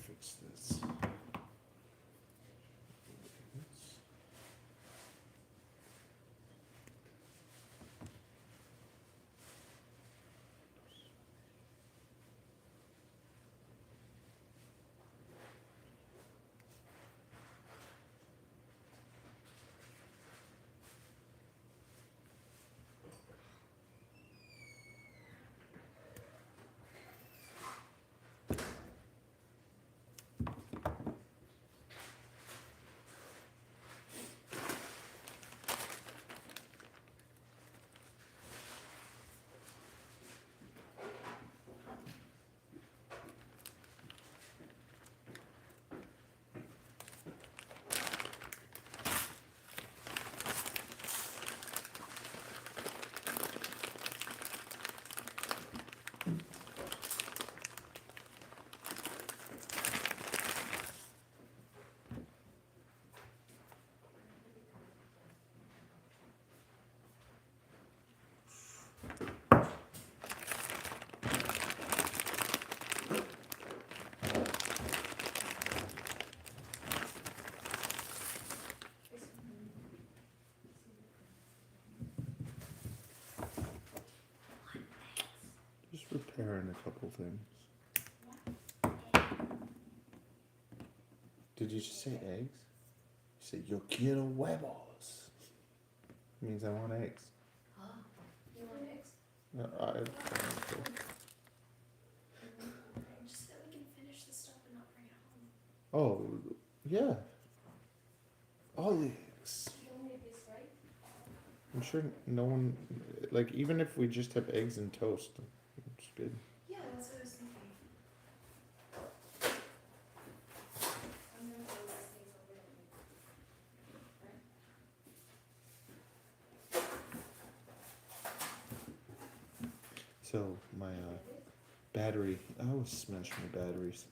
Fix this. Just repairing a couple things. Did you just say eggs? You said, yo quiero huevos. It means I want eggs. Huh? You want eggs? No, I don't know. Just that we can finish the stuff and not bring it home. Oh, yeah. All eggs. You don't make this right? I'm sure no one, like, even if we just have eggs and toast, it's good. Yeah, that's what I was thinking. I'm gonna throw those things over there. Right? So, my battery, I always smash my batteries.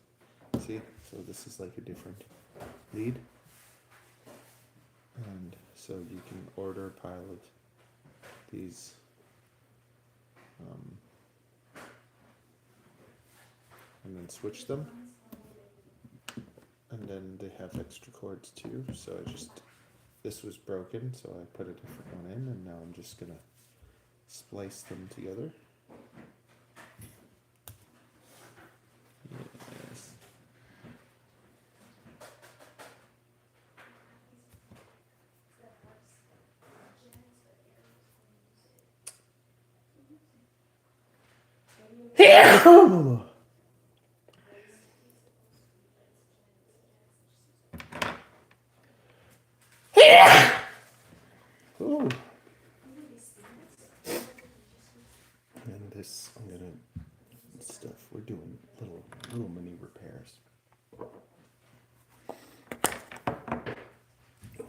See? So this is like a different lead. And so you can order a pile of these and then switch them. And then they have extra cords too. So this was broken, so I put a different one in, and now I'm just gonna splice them together. Yes. Ooh. And this, I'm gonna stuff. We're doing little mini repairs. Oh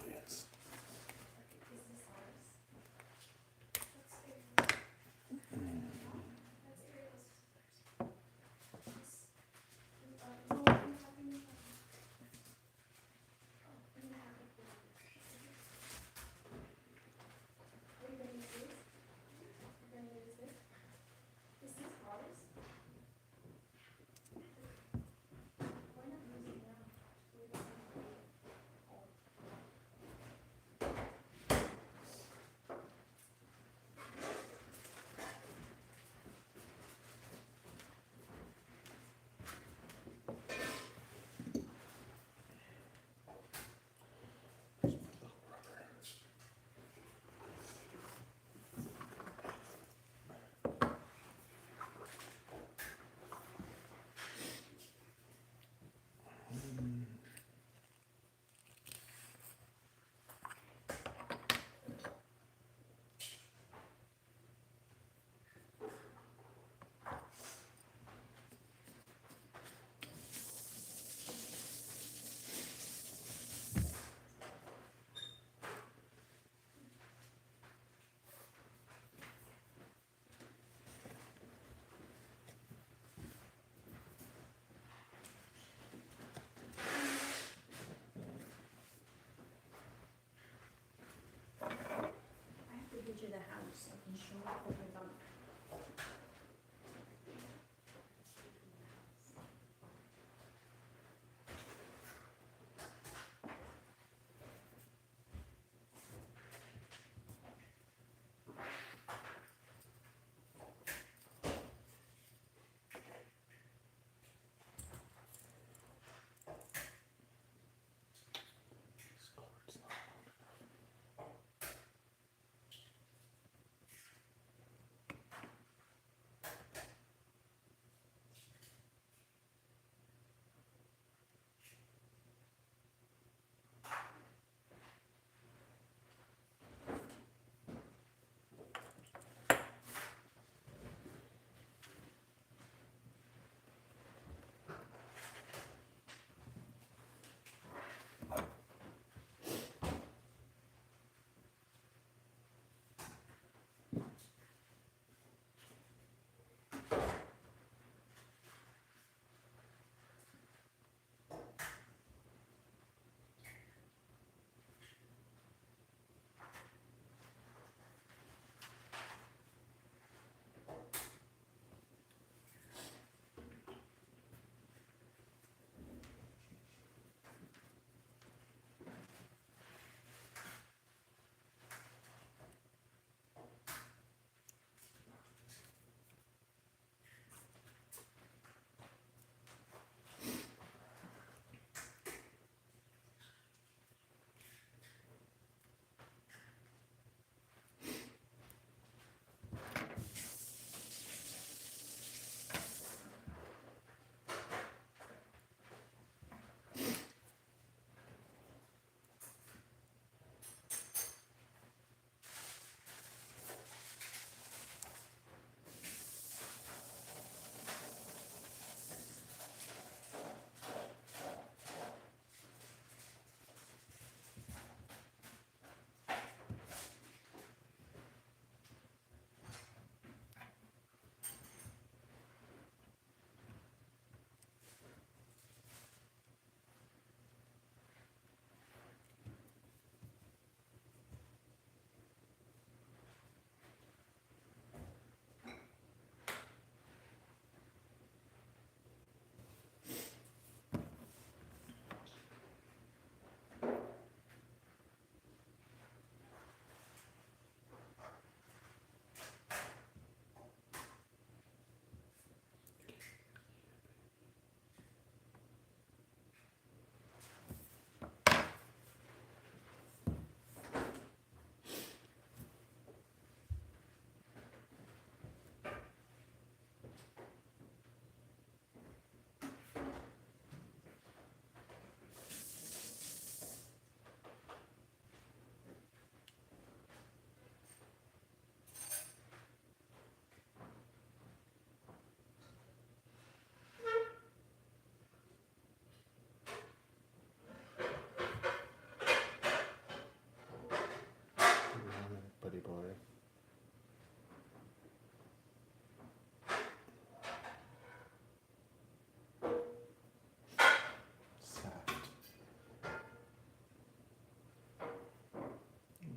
yes.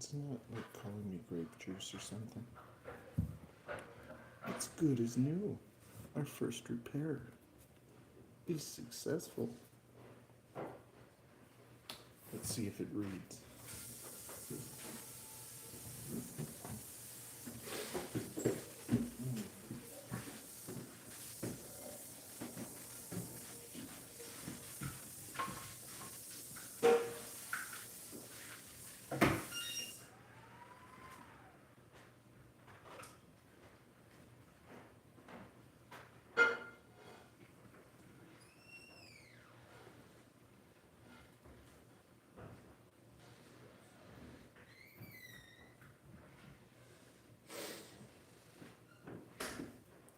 It's not like calling me grape juice or something. It's good as new. Our first repair is successful. Let's see if it reads.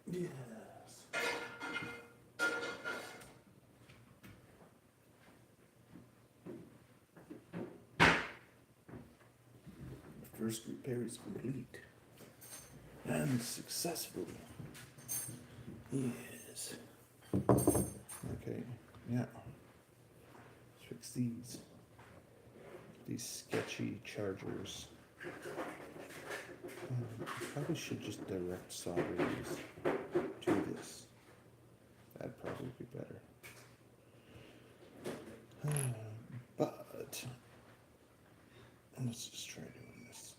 Yes. The first repair is complete and successful. Yes. Okay, now let's fix these sketchy chargers. Probably should just direct solder these to this. That'd probably be better. But let's just try doing this.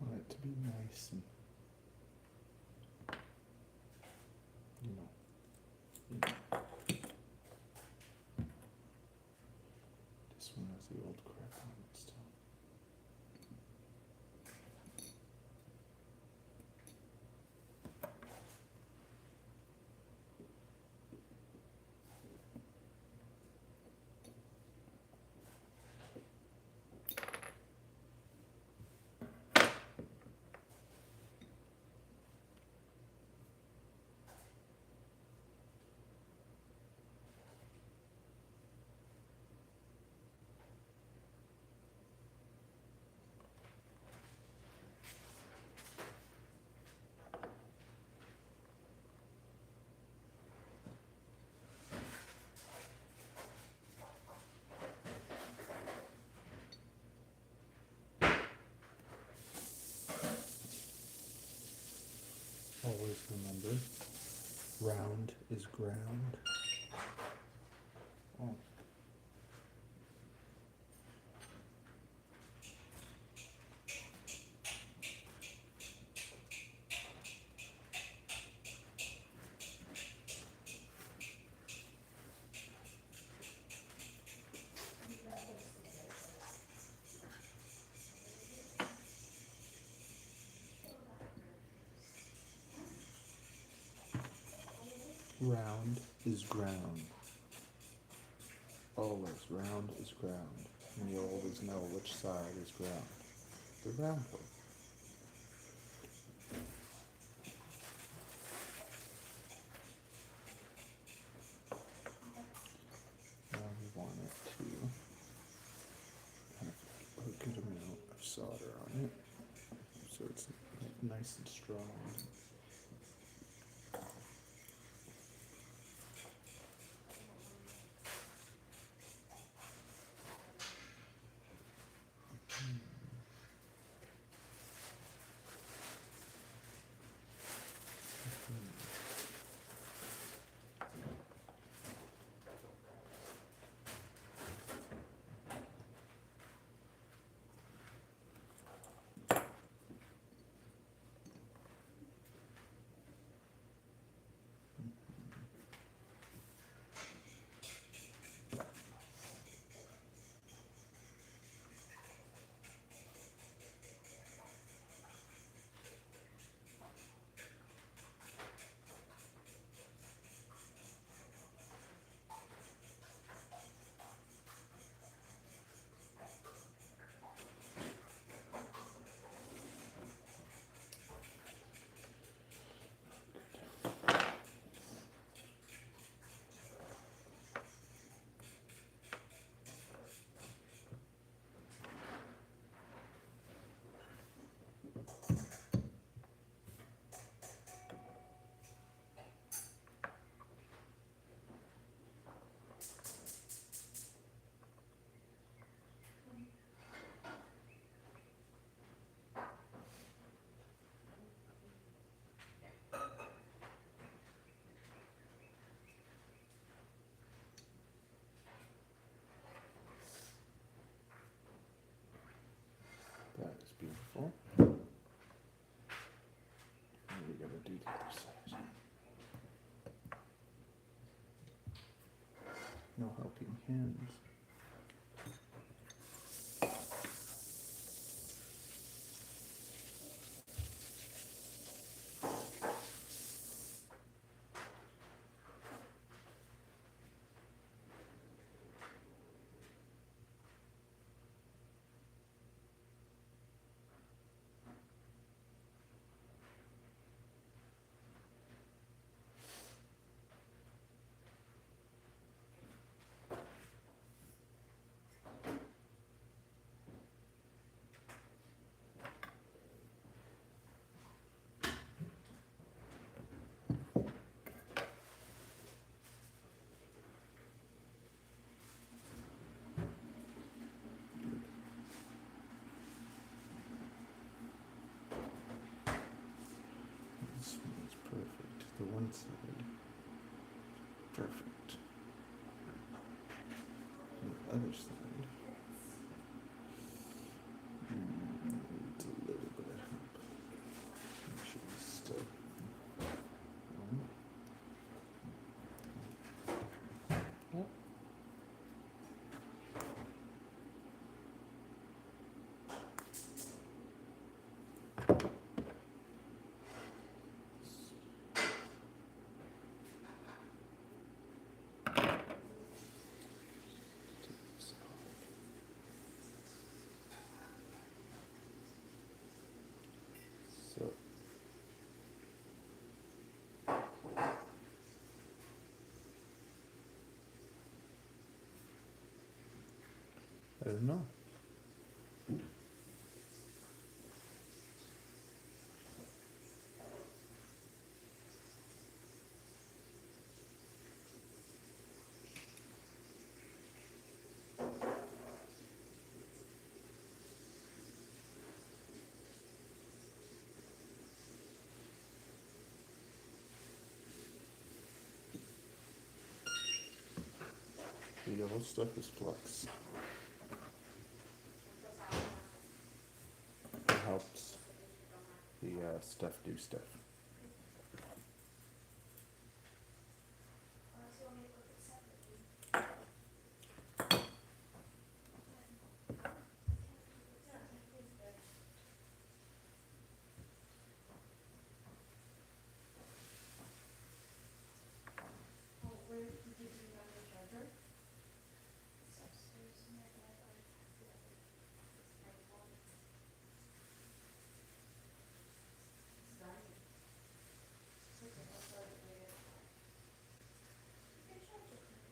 Want it to be nice and, you know. This one has the old crap on it still. Round is ground. Oh. Round is ground. Always, round is ground. And you always know which side is ground. The round one. Now we want it to have a good amount of solder on it, so it's nice and strong. That is beautiful. Now we gotta do the other side. No helping hands. This one is perfect. The one side, perfect. And the other side, needs a little bit of help. Make sure it's still. Yep. So I don't know. The yellow stuff is flux. It helps the stuff do stuff. Unless you want me to look at separately. Oh, where did you bring down the charger? It's upstairs in my bed. I have the other. It's my phone. It's dying. Okay, I'll start it later. You can charge it now.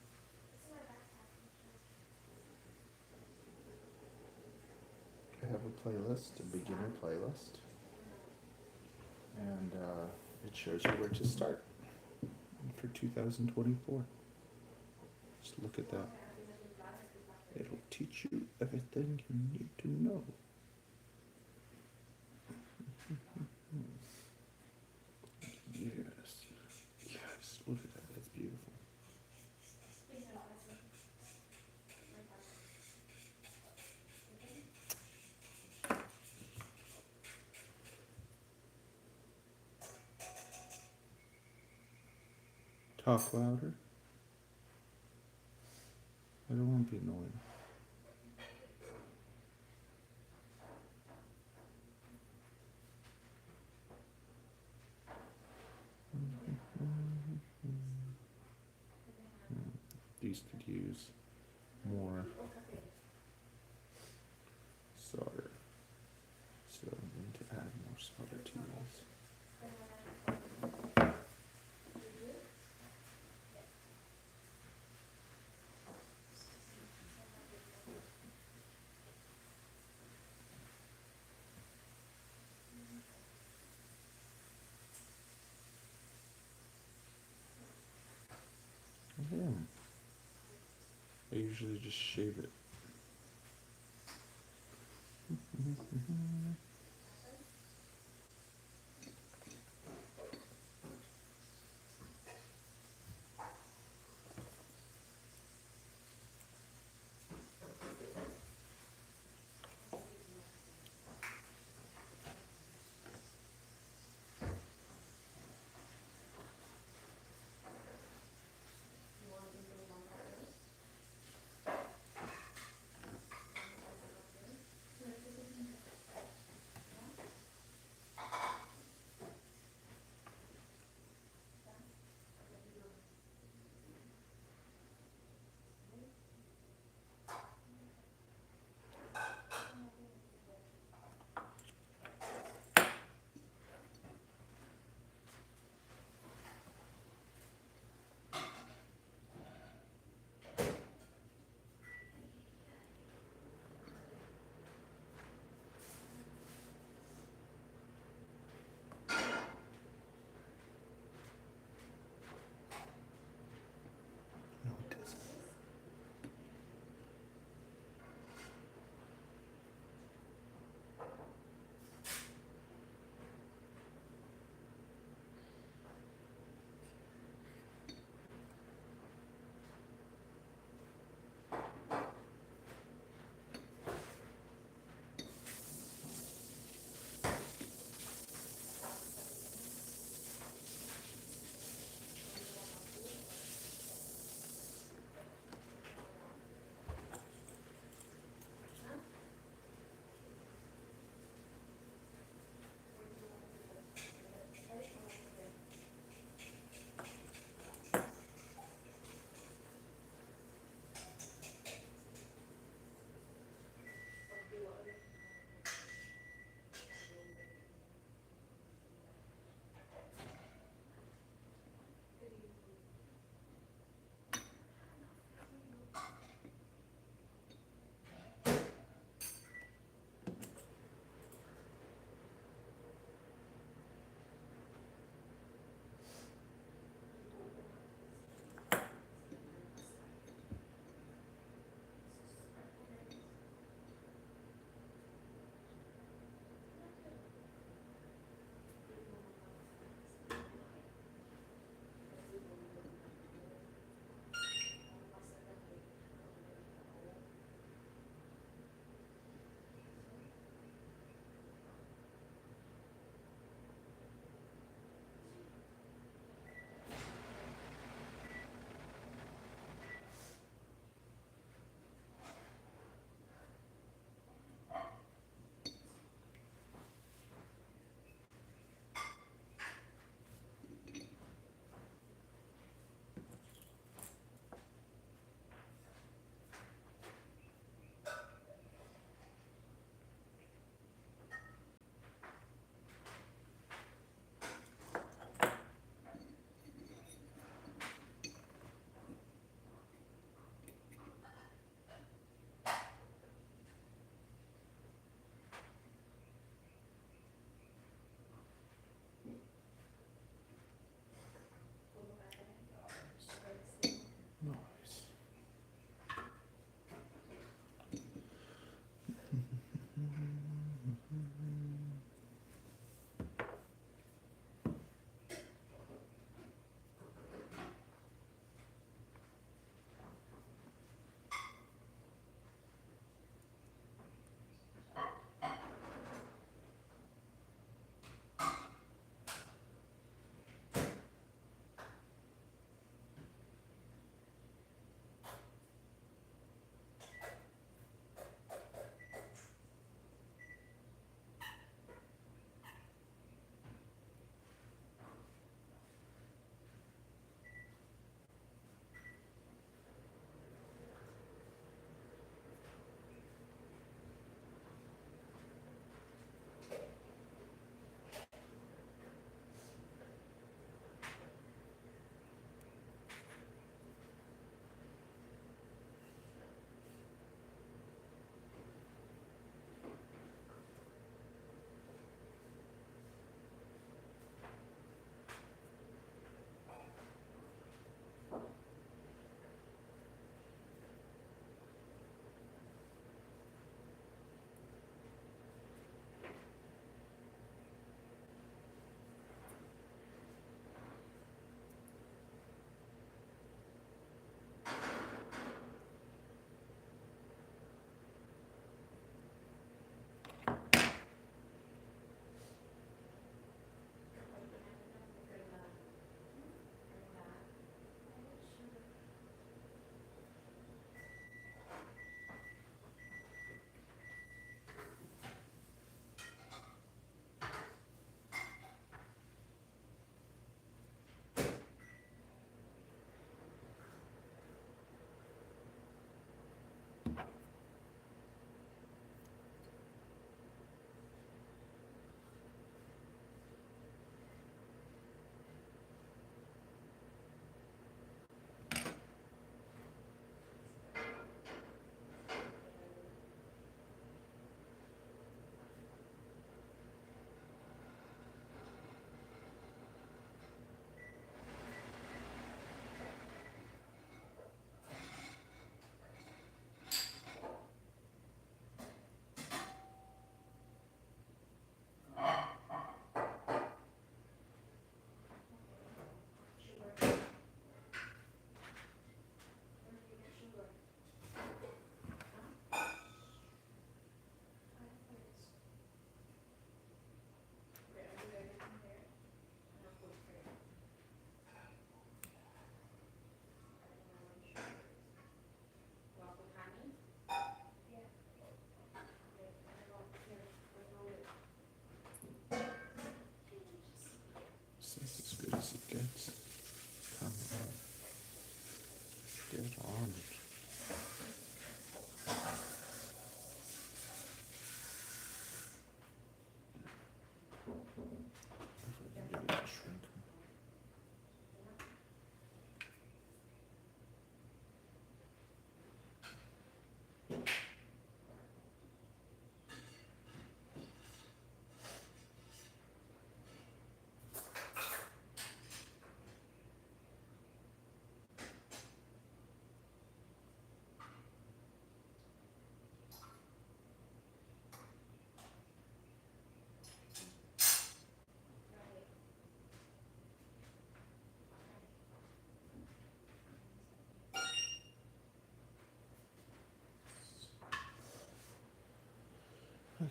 It's in my backpack. You can charge it. I have a playlist, a beginner playlist, and it shows you where to start for 2024. Just look at that. It'll teach you everything you need to know. Yes, yes, look at that. That's beautiful. Please don't pass it. My pocket. Talk louder. I don't want to be annoying. These could use more solder. So I'm going to add more solder to these. Yeah. I usually just shave it. You want to do the one first?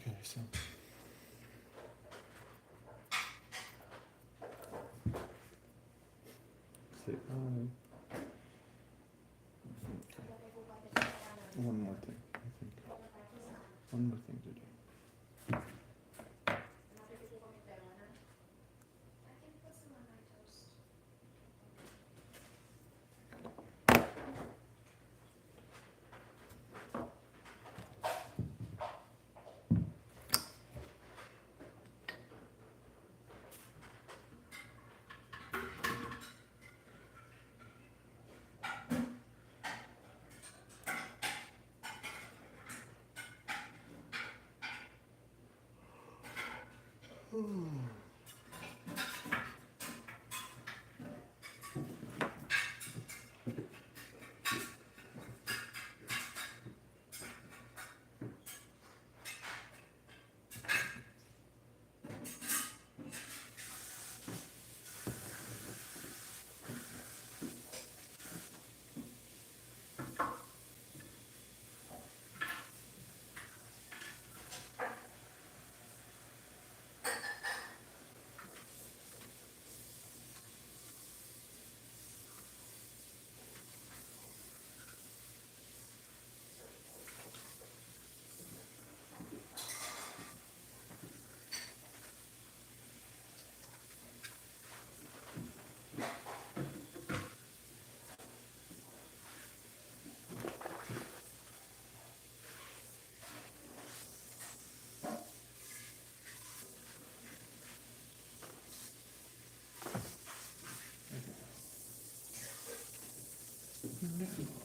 Okay, so. Say one more thing, I think. One more thing to do. I can put some on my toast. There, that's where it is.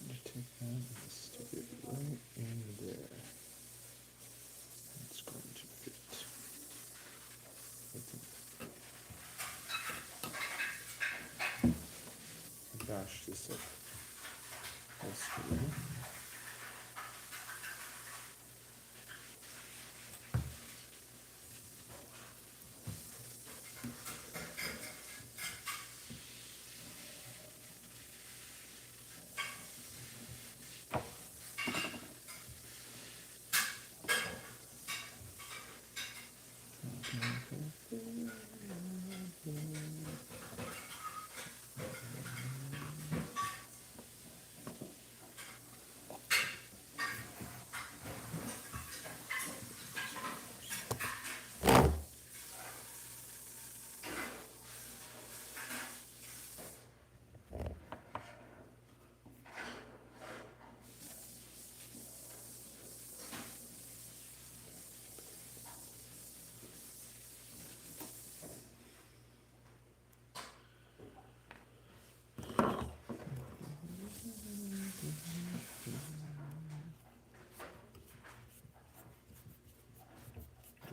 Just take that and stick it right in there. It's going to fit. I think. Bash this up. Elsewhere.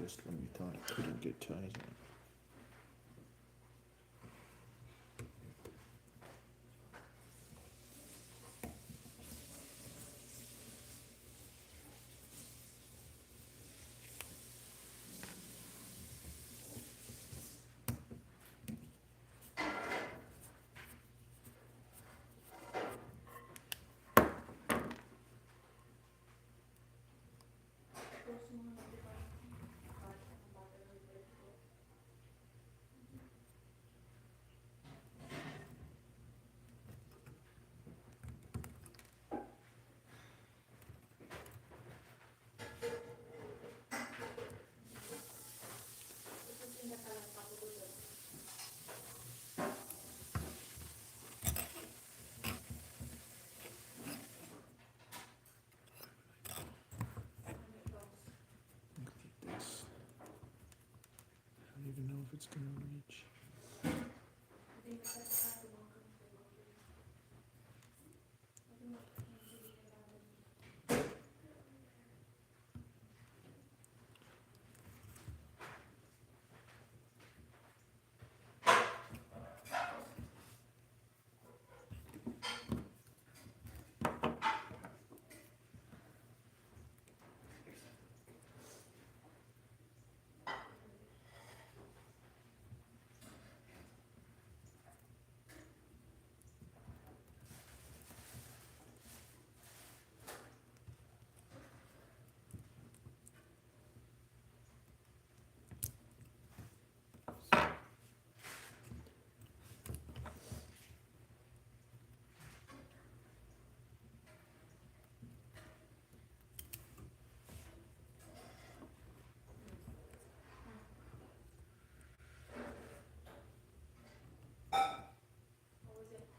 Just when we thought it couldn't get tied in. it's gonna reach. I think it's at the top of Runcam, they go through. I think what can do we get out of it? What was it?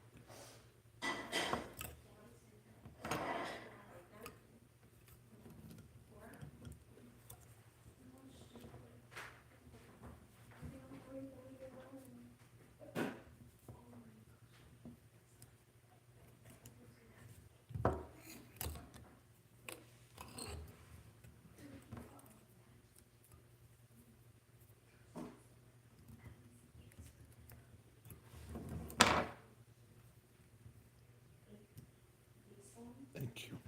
Thank you.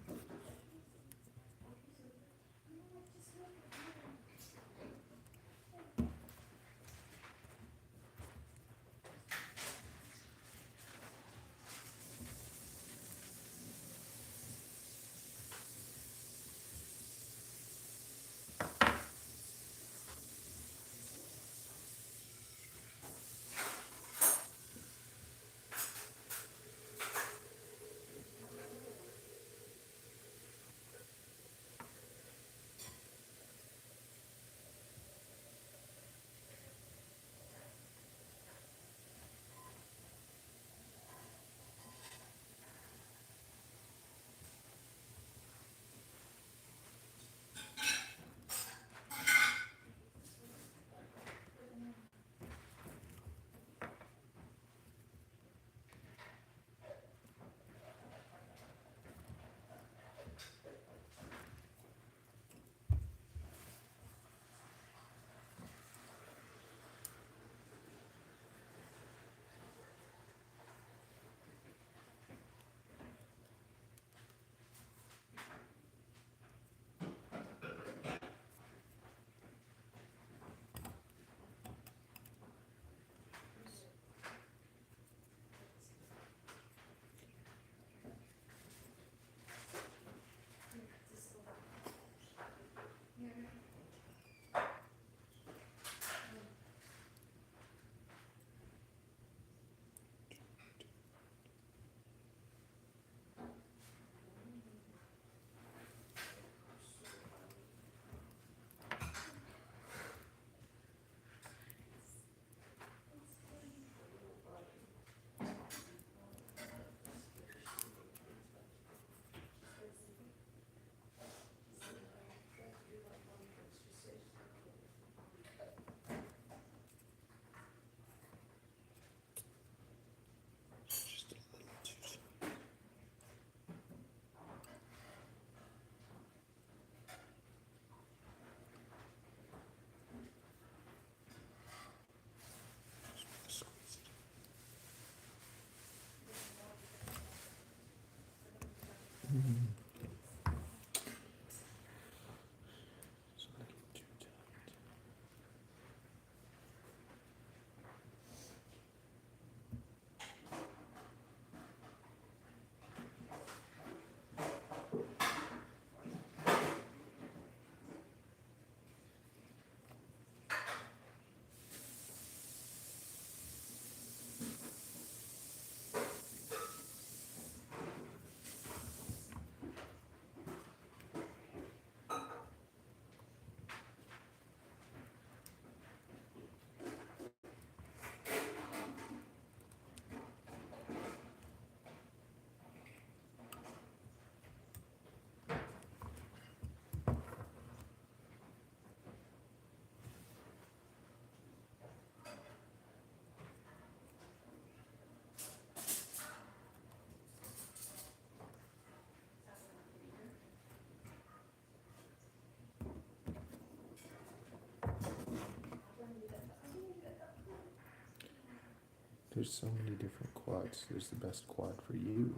There's so many different quads. There's the best quad for you,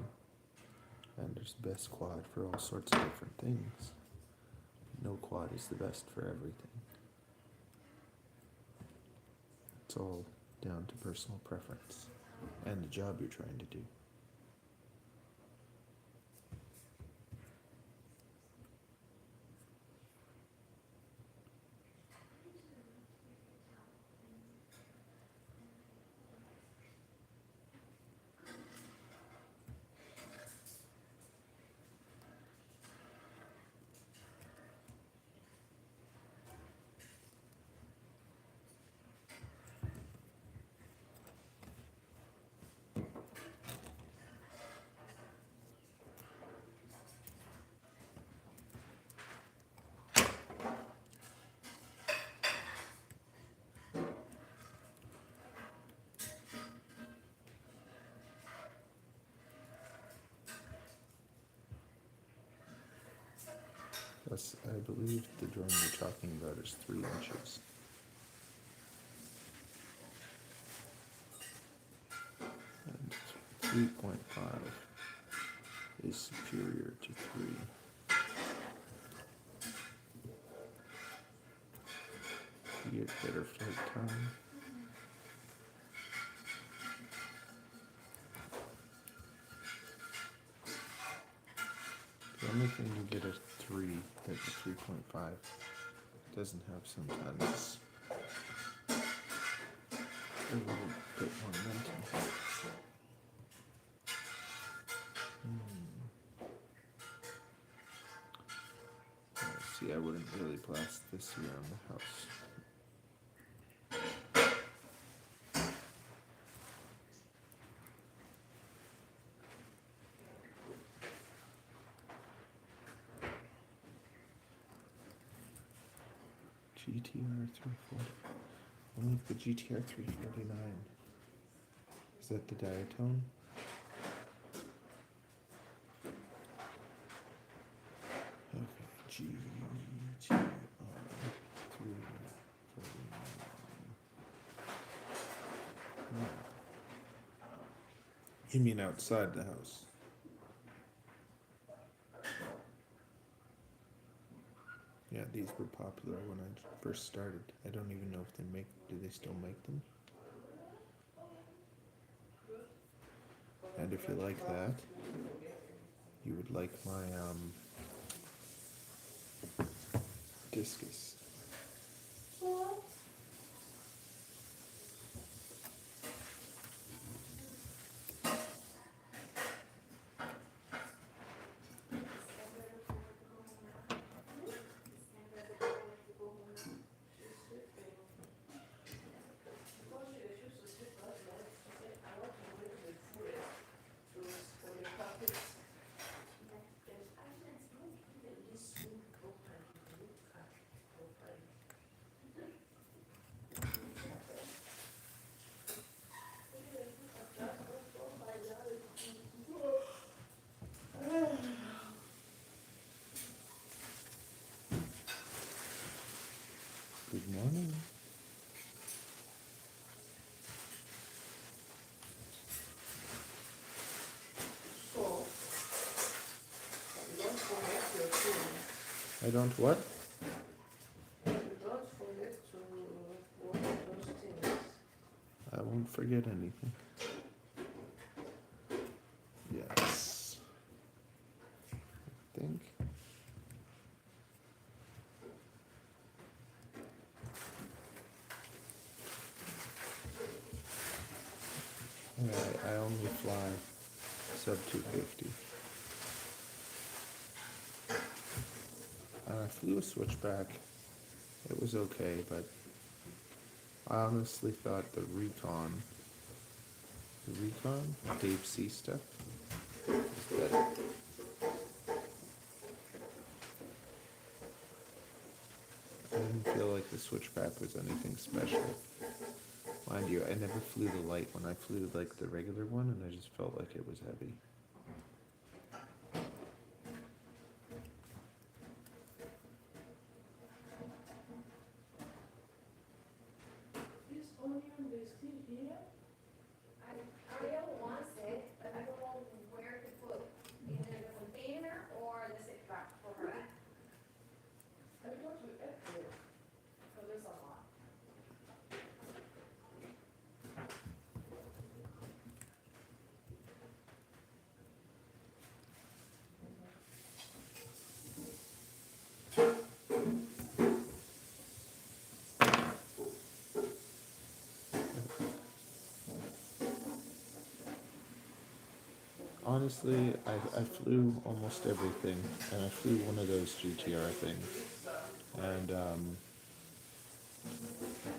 and there's the best quad for all sorts of different things. No quad is the best for everything. It's all down to personal preference and the job you're trying to do. Plus, I believe the drawing you're talking about is 3 inches. And 3.5 is superior to 3. You get better flight time. The only thing you get at 3 that the 3.5 doesn't have sometimes a little bit more momentum. See, I wouldn't really blast this here on the house. GTR 340. Only the GTR 349. Is that the diatone? Okay, GTR 349. You mean outside the house? Yeah, these were popular when I first started. I don't even know if do they still make them? And if you like that, you would like my discus. Good morning. I don't what? Don't forget to water those things. I won't forget anything. Yes. I think. I only fly sub 250. I flew a switchback. It was okay, but I honestly thought the recon, Dave C stuff, was better. I didn't feel like the switchback was anything special. Mind you, I never flew the light when I flew like the regular one, and I just felt like it was heavy. This onion, they still here? I honestly, I flew almost everything, and I flew one of those GTR things, and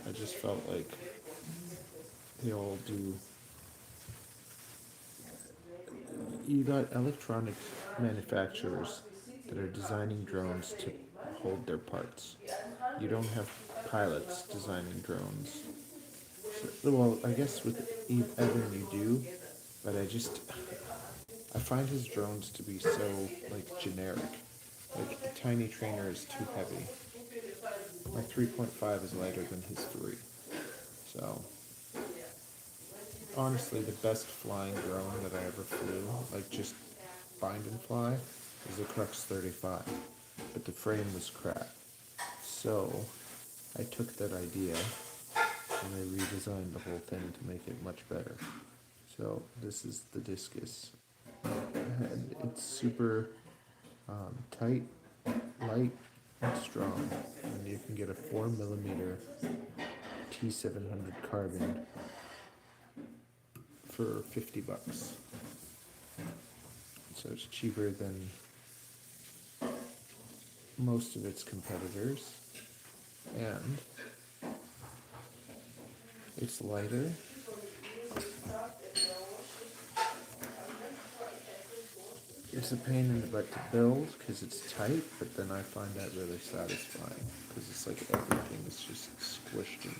I just felt like they all do. You got electronic manufacturers that are designing drones to hold their parts. You don't have pilots designing drones. So, well, I guess with Evan you do, but I find his drones to be so like generic. Like the tiny trainer is too heavy. My 3.5 is lighter than his 3. So honestly, the best flying drone that I ever flew, like just bind and fly, is the Crux 35. But the frame was crap. So I took that idea and I redesigned the whole thing to make it much better. So this is the Discus. And it's super tight, light, and strong. And you can get a 4mm T700 carbon for $50. So it's cheaper than most of its competitors, and it's lighter. It's a pain in the butt to build because it's tight, but then I find that really satisfying because it's like everything is just squished in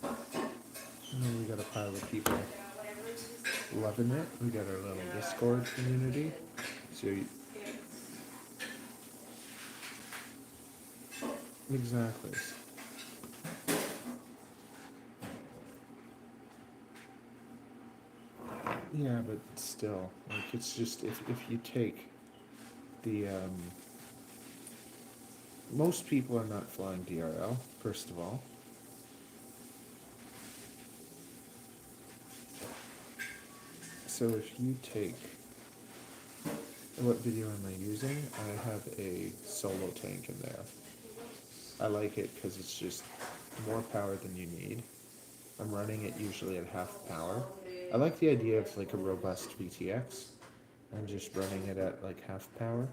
there. And then we got a pile of people loving it. We got our little Discord community. So exactly. Yeah, but still, like it's just if you take the most people are not flying DRL, first of all. So if you take, what video am I using? I have a solo tank in there. I like it because it's just more power than you need. I'm running it usually at half power. I like the idea of like a robust VTX and just running it at like half power.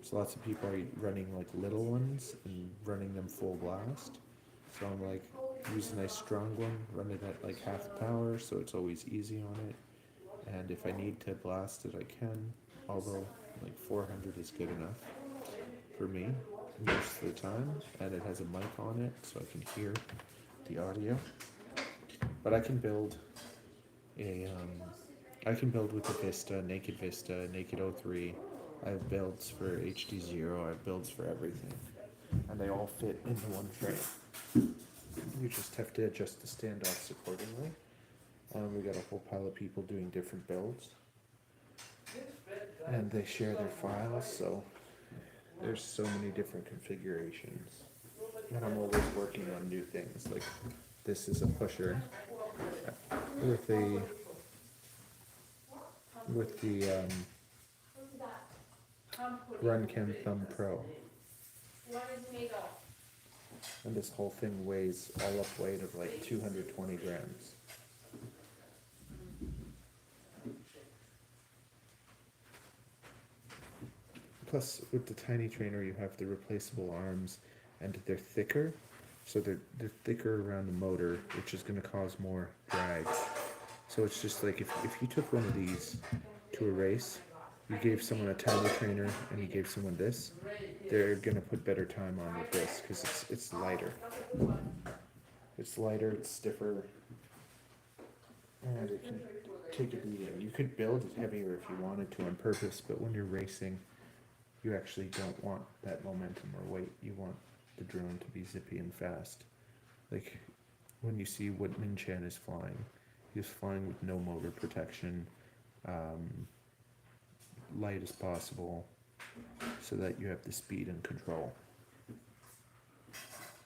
So lots of people are running like little ones and running them full blast. So I'm like, use a nice strong one, run it at like half power so it's always easy on it. And if I need to blast it, I can. Although like 400 is good enough for me most of the time. And it has a mic on it so I can hear the audio. But I can build I can build with the Vista, Naked 03. I have builds for HD0, I have builds for everything. And they all fit into one frame. You just have to adjust the standoffs accordingly. We got a whole pile of people doing different builds. And they share their files, so there's so many different configurations. And I'm always working on new things. Like this is a pusher with the Runcam Thumb Pro. And this whole thing weighs all up weight of like 220 grams. Plus, with the tiny trainer, you have the replaceable arms, and they're thicker, so they're thicker around the motor, which is going to cause more drag. So it's just like if you took one of these to a race, you gave someone a tiny trainer and you gave someone this, they're going to put better time on with this because it's lighter. It's lighter, it's stiffer, and it can take a beating. You could build it heavier if you wanted to on purpose, but when you're racing, you actually don't want that momentum or weight. You want the drone to be zippy and fast. Like when you see what Min-Chan is flying, he's flying with no motor protection, light as possible, so that you have the speed and control.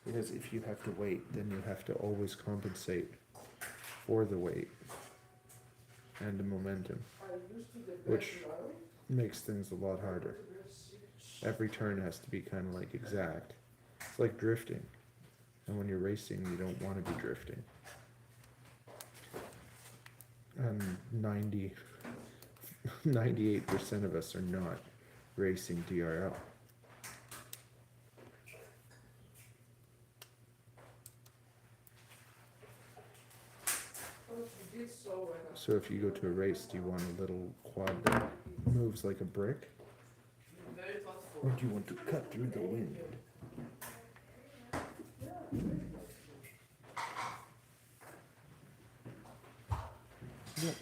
Because if you have to wait, then you have to always compensate for the weight and the momentum, which makes things a lot harder. Every turn has to be kind of like exact. It's like drifting. And when you're racing, you don't want to be drifting. And 98% of us are not racing DRL. Oh, you did so well. So if you go to a race, do you want a little quad that moves like a brick? You're very thoughtful. Or do you want to cut through the wind? Yep.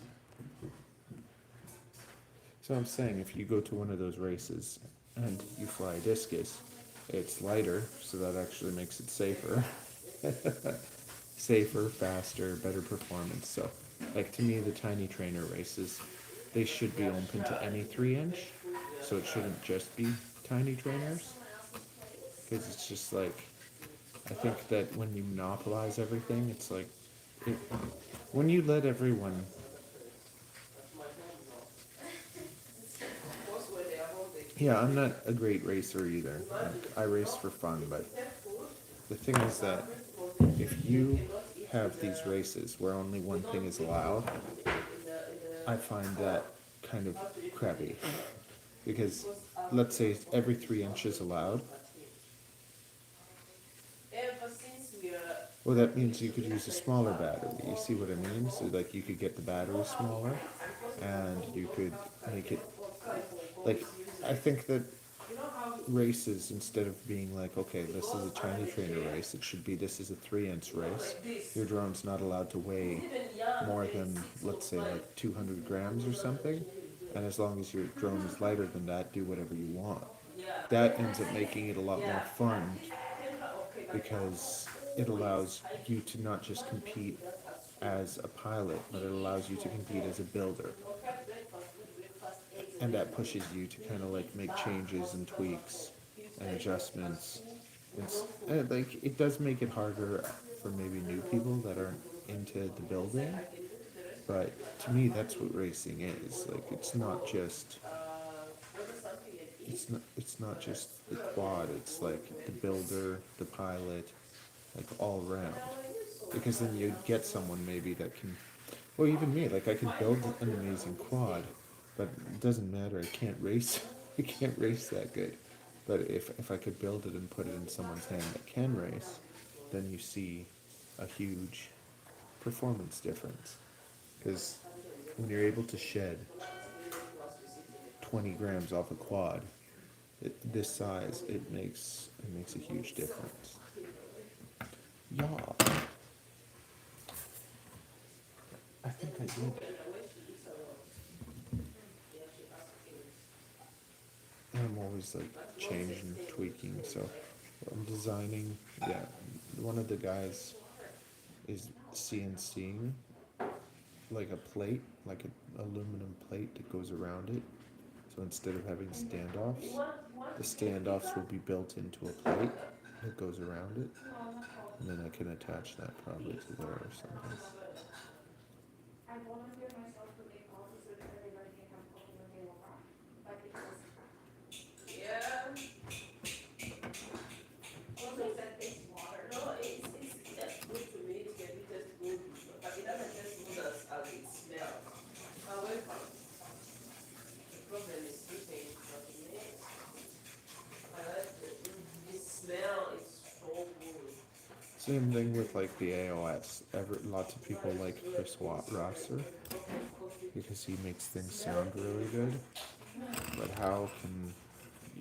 So I'm saying if you go to one of those races and you fly a discus, it's lighter, so that actually makes it safer. Safer, faster, better performance. So, like to me, the tiny trainer races, they should be open to any 3-inch. So it shouldn't just be tiny trainers. Because it's just like, I think that when you monopolize everything, it's like, it, when you let everyone, yeah, I'm not a great racer either. Like, I race for fun, but the thing is that if you have these races where only one thing is allowed, I find that kind of crappy. Because let's say every 3 inches allowed, Ever since we are well, that means you could use a smaller battery. You see what I mean? So like you could get the battery smaller, and you could make it like, I think that races, instead of being like, okay, this is a tiny trainer race, it should be this is a 3-inch race. Your drone's not allowed to weigh more than, let's say, like 200 grams or something. And as long as your drone is lighter than that, do whatever you want. That ends up making it a lot more fun because it allows you to not just compete as a pilot, but it allows you to compete as a builder. And that pushes you to kind of like make changes and tweaks and adjustments. And like it does make it harder for maybe new people that aren't into the building. But to me, that's what racing is. Like it's not just the quad. It's like the builder, the pilot, like all around. Because then you get someone maybe that can, well, even me, like I can build an amazing quad, but it doesn't matter. I can't race. I can't race that good. But if I could build it and put it in someone's hand that can race, then you see a huge performance difference. Because when you're able to shed 20 grams off a quad, this size, it makes a huge difference. Yeah, I think I did. I'm always like changing, tweaking. So I'm designing. Yeah, one of the guys is CNCing like a plate, like an aluminum plate that goes around it. So instead of having standoffs, the standoffs will be built into a plate that goes around it, and then I can attach that probably to there or something. I volunteer myself to make coffee so that everybody can have coffee when they walk out. But it was yeah. also that takes water. No, it's just good to me. It can be just good, but it doesn't just good as it smells. However, the problem is sleeping. But I like the smell. It's so good. Same thing with like the AOS. Lots of people like Chris Rosser because he makes things sound really good. But how can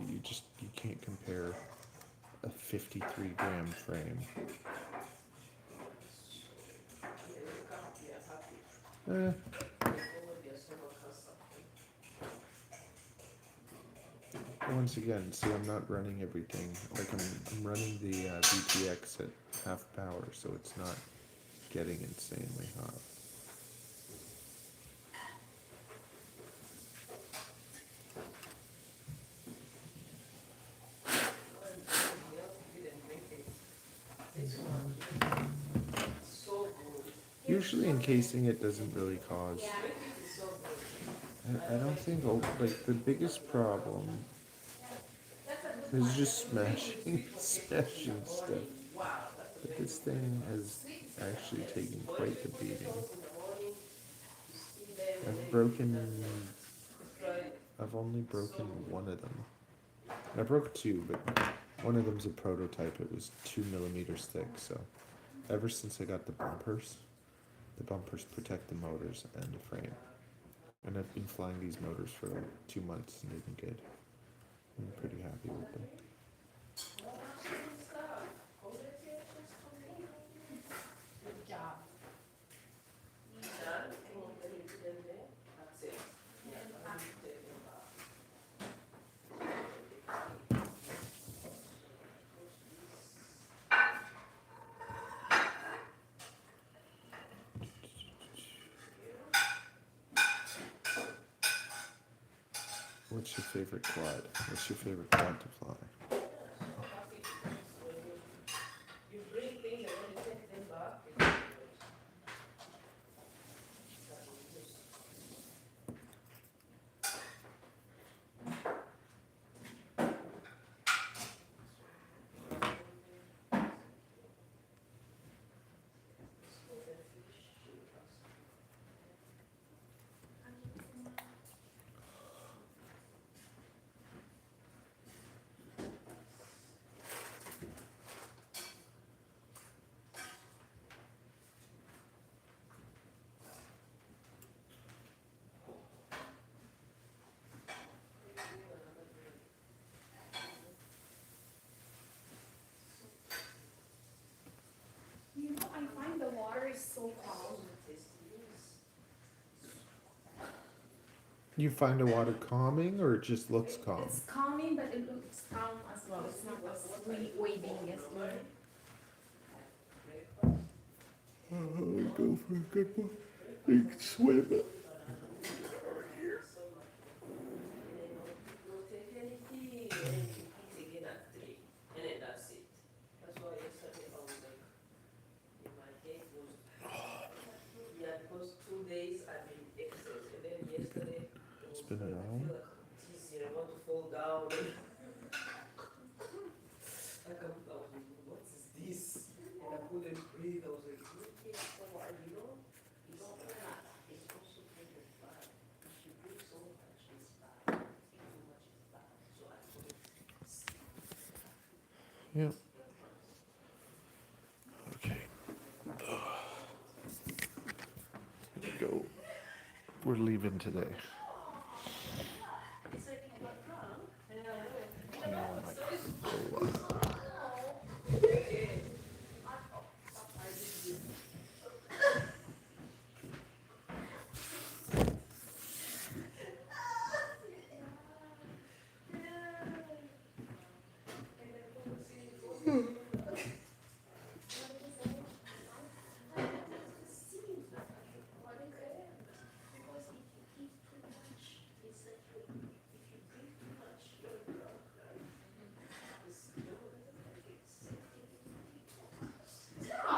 you can't compare a 53-gram frame? Eh, once again, see, I'm not running everything. Like I'm running the BTX at half power, so it's not getting insanely hot. So good. Usually encasing it doesn't really cause. I don't think like the biggest problem is just smashing stuff. But this thing has actually taken quite the beating. I've broken. Try I've only broken one of them. I broke two, but one of them's a prototype. It was 2 millimeters thick. So, ever since I got the bumpers protect the motors and the frame. And I've been flying these motors for like 2 months, and they've been good. I'm pretty happy with them. Good job. done. Then you put them there. That's it. Yeah, I'll take them back. What's your favorite quad? What's your favorite quad to fly? You bring things and when you take them back, it's good. You know, I find the water is so calm. You find the water calming, or it just looks calm? It's calming, but it looks calm as well. It's not as waving as well. Go for a good one. Big swim. Don't take anything, and then you eat again at 3, and then that's it. That's why yesterday I was like, in my head was, yeah, because 2 days I've been excess, and then yesterday, It's been I around. feel like I'm dizzy, I want to fall down. Like I was like, what is this? And I couldn't breathe, I was like, okay, so I, you know, it's also good and bad. If you breathe so much, it's bad. If you too much, it's bad. So I couldn't sleep. Yeah. Okay. Here we go. We're leaving today.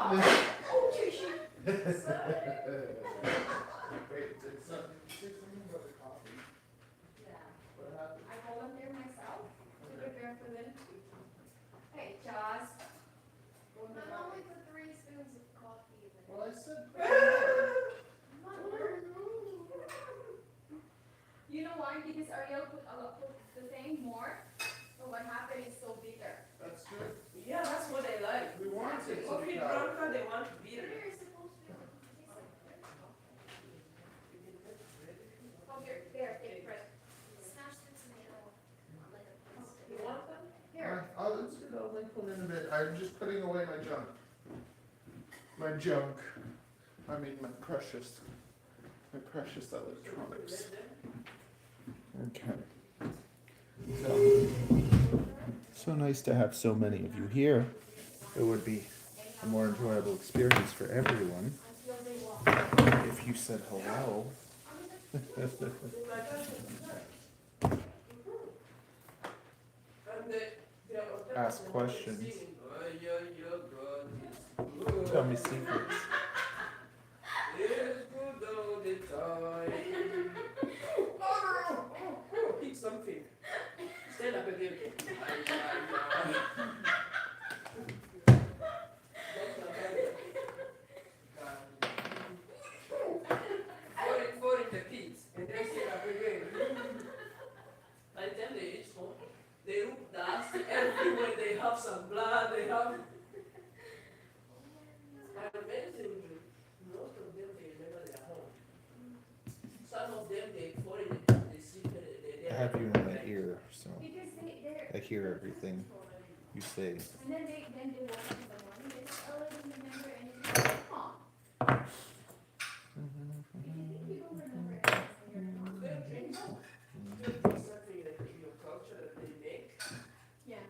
I volunteer myself to prepare for them. Hey, Josh. But only put 3 spoons of coffee in there. Well, I said. You know why? Because Ariel put the thing more. So what happened is so bitter. That's good. Yeah, that's what I like. We want it to Coffee be drunker, they want beer. Sugar is supposed to taste like bread. Oh, here, there, take bread. Smash the tomato like a You pizza. want them? Here. Oh, it's good. I'll link one in a bit. I'm just putting away my junk. My junk. I mean, my precious electronics. Okay. So nice to have so many of you here. It would be a more enjoyable experience for everyone if you said hello. Ask questions. Tell me secrets. Eat something. Stand up again. For in the kitchen. Everywhere they have some blood, they have. Amazingly, most of them they remember their home. Some of them they fall in they sleep in I have you in my ear, so Because they're. I hear everything you say. And then they woke up in the morning, they said, oh, I don't remember anything. Huh. If you think you don't remember anything, you're not. something like in your culture that they make. Yeah.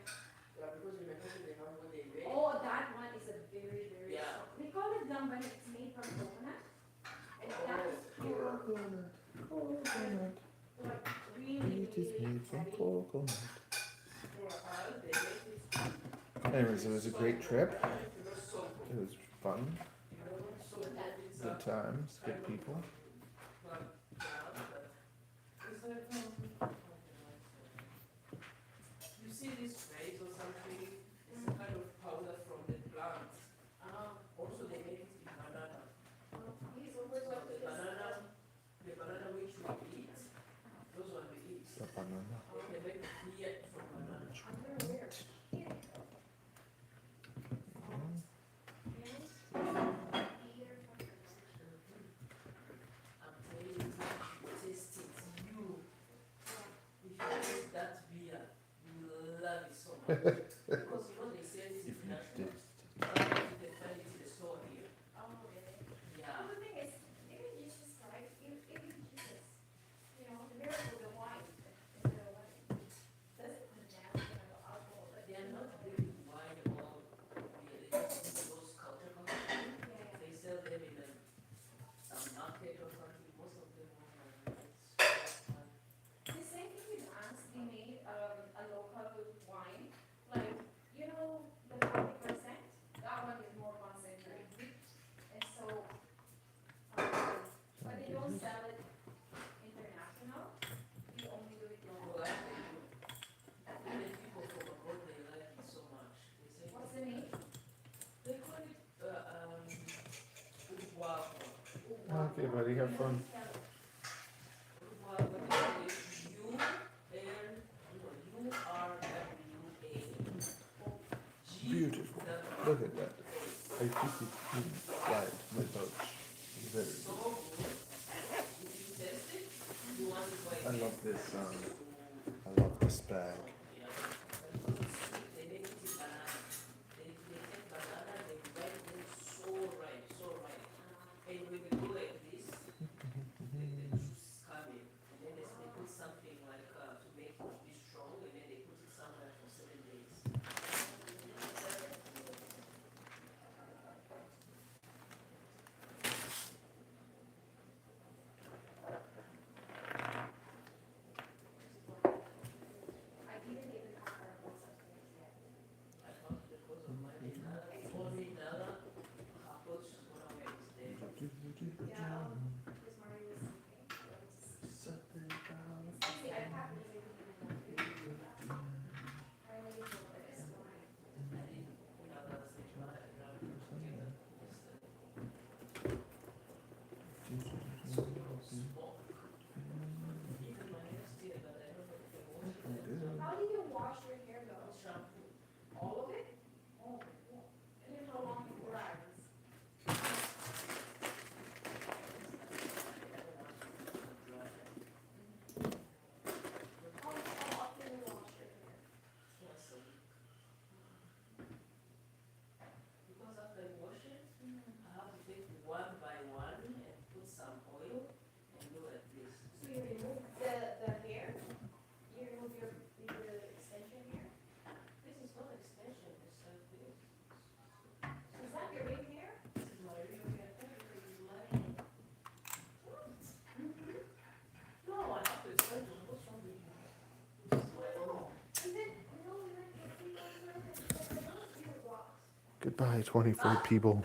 Yeah, because in my country they have what they make. Oh, that one is a very, very Yeah. strong. They call it gum, but it's made from coconut. And that is pure, Coconut, coconut. like, really, It is really made from heavy. coconut. For a while they make it. Anyways, it was a great trip. You know, so It was fun. you know, so that is Good times, good people. You see this trays or something, it's a kind of powder from the plant. Also they make it in banana. These are words So of the banana which we eat, those one we eat. The banana. They make it here from banana. I'm telling you, taste it. You, if you taste that beer, you will love it so much. Because you know they say this If is you national. taste Sometimes you can find it in the store here. Oh, really? Yeah. Well, the thing is, even Jesus Christ, even Jesus, you know, the miracle, the wine, in the wedding, doesn't come down, alcohol, but They are not really wine or beer. They just use those culture cocktails. yeah. They sell them in some market or something. Most of them are The same thing with us, we made a local wine, like, you know, the 40%, that one is more concentrated. And so, but they don't sell it international, you only do it local. well, even people from abroad, they like it so much. They say, What's the name? they call it guava. Okay, buddy, have fun. Guava, they say U-R-W-A. Beautiful. Look at that. I think it can slide my pouch. Very good. So good. If you test it, you want it I like love this, I love this bag. yeah. They make it in banana. They take banana, they grind them so ripe, so ripe. And when they go like this, the juice is coming. And then they put something like to make it be strong, and then they put it somewhere for 7 days. I didn't even offer a substance yet. I thought because of my Nala, only Nala, approach is one of my mistakes. Yeah, this morning was something. See, I have this everything. I only use it for this one. I didn't put Nala as a child, and now I'm looking at smoke. Even my hair still, but I don't know if I wash it. How do you wash your hair though? Shampoo. All of it? Oh, cool. And then how long it dries? How often you wash your hair? Once a week. Because after I wash it, I have to take one by one and put some oil and do like this. So you remove the hair? You remove your extension hair? This is not extension, it's like this. Is that your real hair? This is my real hair. Technically, it's my hair. No, I have to extension. What's wrong with you? This is my own. Is it? No, you're not. It's your rocks. Goodbye, 24 people.